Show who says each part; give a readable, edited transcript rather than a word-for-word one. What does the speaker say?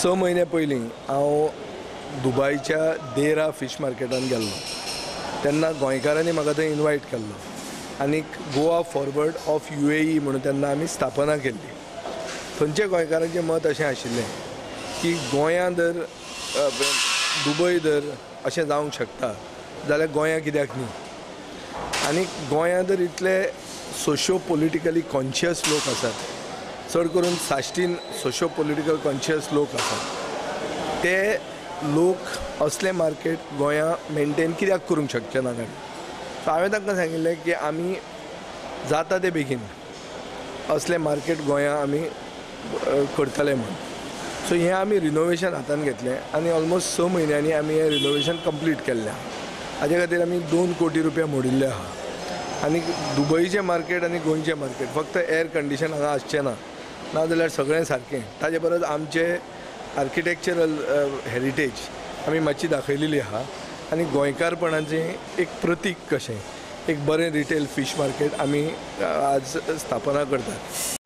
Speaker 1: 6 म्हयने पयलीं हांव दुबयच्या देरा फिश मार्केटान गेल्लो तेन्ना गोंयकारांनी म्हाका थंय इनवायट केल्लो आनीक गोवा फॉरवर्ड ऑफ UAE म्हणून तेन्ना आमी स्थापना केल्ली। थंयच्या गोंयकारांचें मत अशें आशिल्लें की गोंयांत जर दुबय जर अशें जावंक शकता जाल्यार गोंया कित्याक न्ही। आनी गोंयांत जर इतले सोशियो पॉलिटिकली कॉन्शियस लोक आसात, चड करून साश्टीन सोशियो पॉलिटिकल कॉन्शियस लोक आसात, ते लोक असले मार्केट गोंया मेंटेन कित्याक करूंक शकचे ना काय। सो हांवें तांकां सांगिल्लें की आमी जाता ते बेगीन असले मार्केट गोंया आमी करतले म्हणून। सो हें आमी रिनोवेशन हातान घेतलें आनी ऑलमोस्ट 6 म्हयन्यांनी आमी हें रिनोवेशन कंप्लीट केल्लें आहा। हाजे खातीर आमी 2 कोटी रुपया मोडिल्ले आहा। आनी दुबयचें मार्केट आनी गोंयचें मार्केट फक्त एअर कंडिशन हांगा आसचें ना, नाजाल्यार सगळें सारकें। ताजे परस आमचें आर्किटेक्चरल हेरिटेज आमी मातशी दाखयलेली आहा आनी गोंयकारपणाचें एक प्रतीक कशें एक बरें रिटेल फिश मार्केट आमी आज स्थापना करतात।